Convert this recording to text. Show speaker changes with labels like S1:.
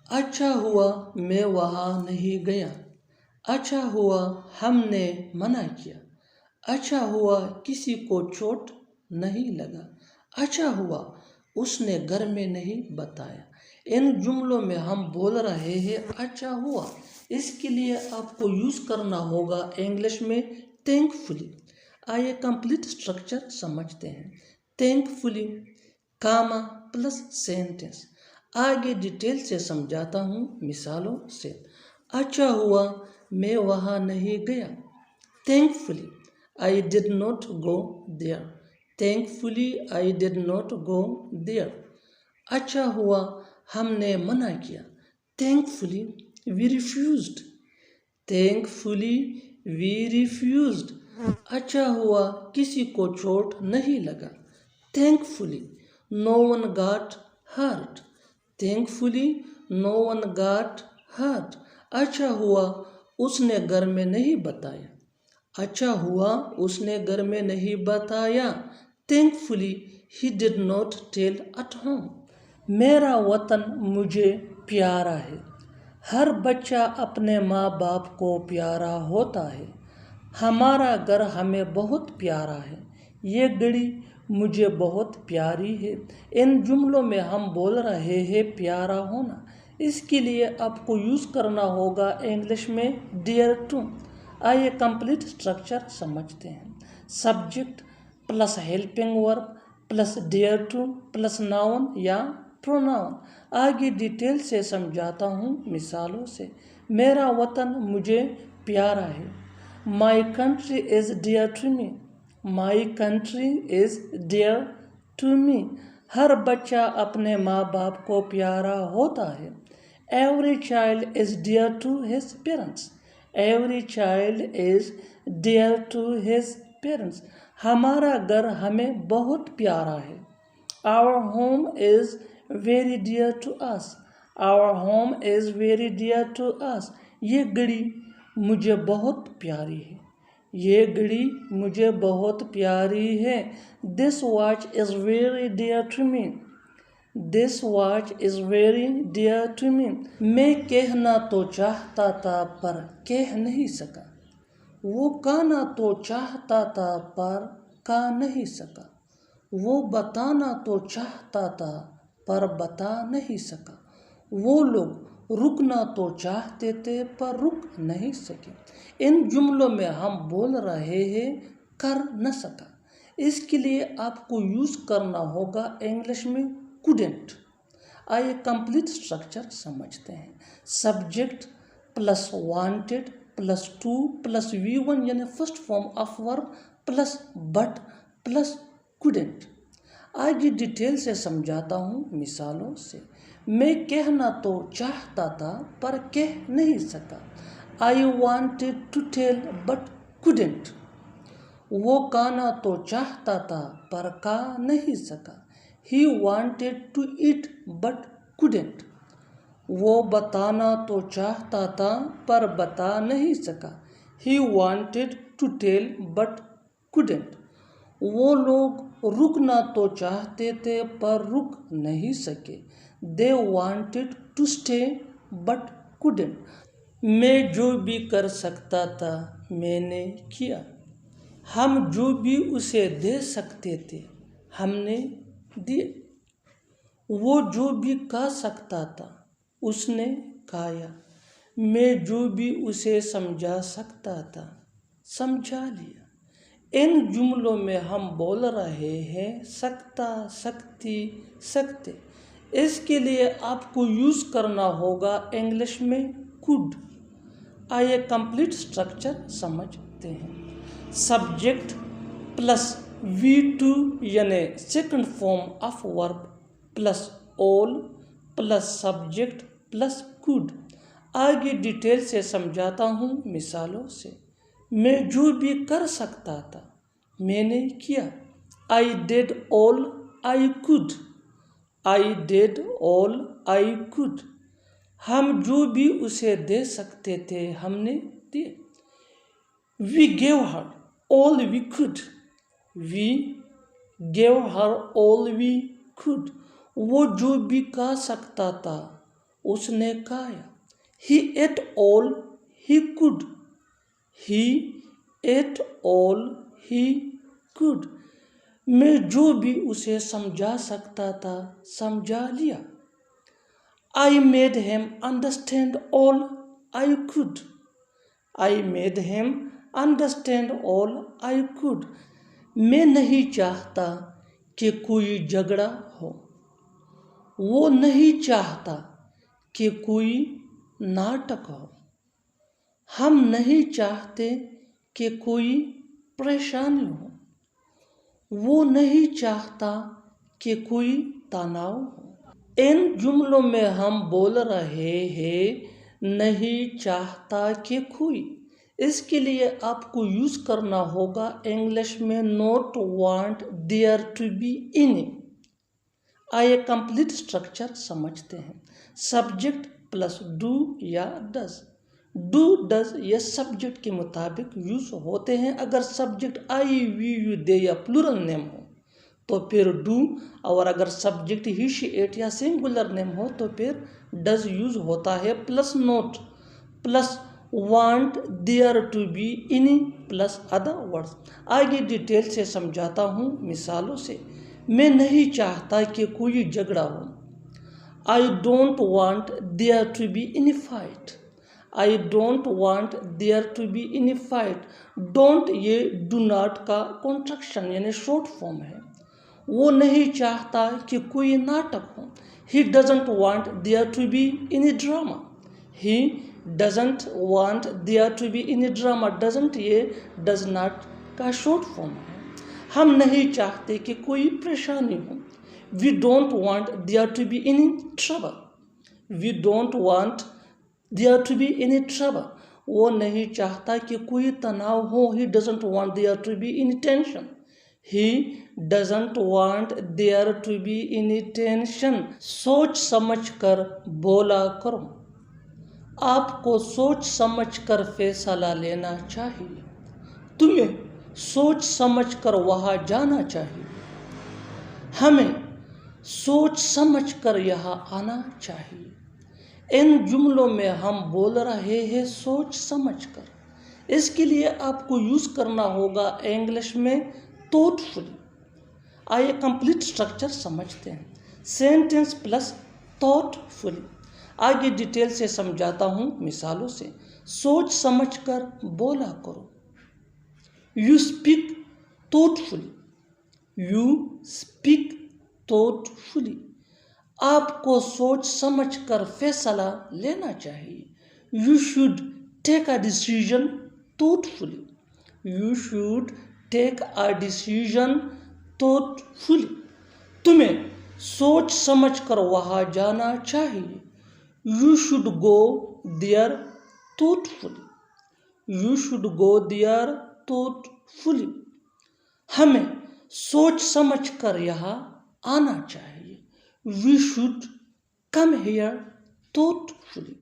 S1: اچھا ہوا میں وہاں نہیں گیا، اچھا ہوا ہم نے منع کیا، اچھا ہوا کسی کو چوٹ نہیں لگا، اچھا ہوا اس نے گھر میں نہیں بتایا۔ ان جملوں میں ہم بول رہے ہیں اچھا ہوا، اس کے لیے آپ کو یوز کرنا ہوگا انگلش میں تھینک فلی۔ آئیے کمپلیٹ اسٹرکچر سمجھتے ہیں۔ تھینک فلی، کاما پلس سینٹینس۔ آگے ڈیٹیل سے سمجھاتا ہوں مثالوں سے۔ اچھا ہوا میں وہاں نہیں گیا، thankfully I did not go there، thankfully I did not go there۔ اچھا ہوا ہم نے منع کیا، thankfully we refused، thankfully we refused۔ اچھا ہوا کسی کو چوٹ نہیں لگا، thankfully no one got hurt، thankfully no one got hurt۔ اچھا ہوا اس نے گھر میں نہیں بتایا، اچھا ہوا اس نے گھر میں نہیں بتایا، thankfully he did not tell at home۔ میرا وطن مجھے پیارا ہے، ہر بچہ اپنے ماں باپ کو پیارا ہوتا ہے۔ ہمارا گھر ہمیں بہت پیارا ہے، یہ گھڑی مجھے بہت پیاری ہے۔ ان جملوں میں ہم بول رہے ہیں پیارا ہونا، اس کے لیے آپ کو یوز کرنا ہوگا انگلش میں ڈیئر ٹو۔ آئیے کمپلیٹ اسٹرکچر سمجھتے ہیں۔ Subject plus helping verb plus dare to plus noun یا پروناؤن۔ آگے ڈیٹیل سے سمجھاتا ہوں مثالوں سے۔ میرا وطن مجھے پیارا ہے، my country is dear to me, my country is dear to me. ہر بچہ اپنے ماں باپ کو پیارا ہوتا ہے۔ Every child is dear to his parents, every child is dear to his parents. ہمارا گھر ہمیں بہت پیارا ہے، our home is very dear to us, our home is very dear to us. یہ گھڑی مجھے بہت پیاری ہے، یہ گھڑی مجھے بہت پیاری ہے۔ This watch is very dear to me, this watch is very dear to me. میں کہنا تو چاہتا تھا پر کہہ نہیں سکا، وہ کہنا تو چاہتا تھا پر کہہ نہیں سکا، وہ بتانا تو چاہتا تھا پر بتا نہیں سکا، وہ لوگ رکنا تو چاہتے تھے پر رک نہیں سکے۔ ان جملوں میں ہم بول رہے ہیں کر نہ سکا، اس کے لیے آپ کو یوز کرنا ہوگا انگلش میں couldn't۔ آئیے کمپلیٹ اسٹرکچر سمجھتے ہیں۔ Subject plus wanted plus to plus V one یعنی first form of verb plus but plus couldn't۔ آگے ڈیٹیل سے سمجھاتا ہوں مثالوں سے۔ میں کہنا تو چاہتا تھا پر کہہ نہیں سکا، I wanted to tell but couldn't۔ وہ کہنا تو چاہتا تھا پر کہہ نہیں سکا، He wanted to eat but couldn't۔ وہ بتانا تو چاہتا تھا پر بتا نہیں سکا، He wanted to tell but couldn't۔ وہ لوگ رکنا تو چاہتے تھے پر رک نہیں سکے، They wanted to stay but couldn't۔ میں جو بھی کر سکتا تھا میں نے کیا، ہم جو بھی اسے دے سکتے تھے ہم نے دیے، وہ جو بھی کہہ سکتا تھا اس نے کہا، میں جو بھی اسے سمجھا سکتا تھا سمجھا لیا۔ ان جملوں میں ہم بول رہے ہیں سکتا، سکتی، سکتے، اس کے لیے آپ کو یوز کرنا ہوگا انگلش میں could۔ آئیے کمپلیٹ اسٹرکچر سمجھتے ہیں۔ سبجیکٹ پلس وی ٹو یعنی second form of verb plus all plus subject plus could۔ آگے ڈیٹیل سے سمجھاتا ہوں مثالوں سے۔ میں جو بھی کر سکتا تھا میں نے کیا، I did all I could، I did all I could۔ ہم جو بھی اسے دے سکتے تھے ہم نے دیے، We gave her all we could، We gave her all we could۔ وہ جو بھی کہہ سکتا تھا اس نے کھایا. He ate all he could. He ate all he could. میں جو بھی اسے سمجھا سکتا تھا سمجھا لیا. I made him understand all I could. I made him understand all I could. میں نہیں چاہتا کہ کوئی جھگڑا ہو. وہ نہیں چاہتا کہ کوئی ناٹک ہو. ہم نہیں چاہتے کہ کوئی پریشانی ہو. وہ نہیں چاہتا کہ کوئی تناؤ ہو. ان جملوں میں ہم بول رہے ہیں نہیں چاہتا کہ کوئی. اس کے لیے آپ کو یوز کرنا ہوگا انگلش میں not want there to be any. آئیے کمپلیٹ اسٹرکچر سمجھتے ہیں. سبجیکٹ پلس ڈو یا ڈز. ڈو ڈز یہ سبجیکٹ کے مطابق یوز ہوتے ہیں. اگر سبجیکٹ آئی وی یو دے یا پلورل نیم ہو تو پھر ڈو، اور اگر سبجیکٹ ہی شی ایٹ یا سنگولر نیم ہو تو پھر ڈز یوز ہوتا ہے. Plus not plus want dare to be any plus other words. آگے ڈیٹیل سے سمجھاتا ہوں مثالوں سے. میں نہیں چاہتا کہ کوئی جھگڑا ہو. I don't want there to be any fight. I don't want there to be any fight. Don't یہ do not کا کنٹرکشن یعنی شارٹ فارم ہے. وہ نہیں چاہتا کہ کوئی ناٹک ہو. He doesn't want there to be any drama. He doesn't want there to be any drama. Doesn't یہ does not کا شارٹ فارم ہے. ہم نہیں چاہتے کہ کوئی پریشانی ہو. We don't want there to be any trouble. We don't want there to be any trouble. وہ نہیں چاہتا کہ کوئی تناؤ ہو. He doesn't want there to be any tension. He doesn't want there to be any tension. سوچ سمجھ کر بولا کرو. آپ کو سوچ سمجھ کر فیصلہ لینا چاہیے. تمہیں سوچ سمجھ کر وہاں جانا چاہیے. ہمیں سوچ سمجھ کر یہاں آنا چاہیے. ان جملوں میں ہم بول رہے ہیں سوچ سمجھ کر. اس کے لیے آپ کو یوز کرنا ہوگا انگلش میں thoughtfully. آئیے کمپلیٹ اسٹرکچر سمجھتے ہیں. Sentence plus thoughtfully. آگے ڈیٹیل سے سمجھاتا ہوں مثالوں سے. سوچ سمجھ کر بولا کرو. You speak thoughtfully. You speak thoughtfully. آپ کو سوچ سمجھ کر فیصلہ لینا چاہیے. You should take a decision thoughtfully. You should take a decision thoughtfully. تمہیں سوچ سمجھ کر وہاں جانا چاہیے. You should go there thoughtfully. You should go there thoughtfully. ہمیں سوچ سمجھ کر یہاں آنا چاہیے. We should come here thoughtfully.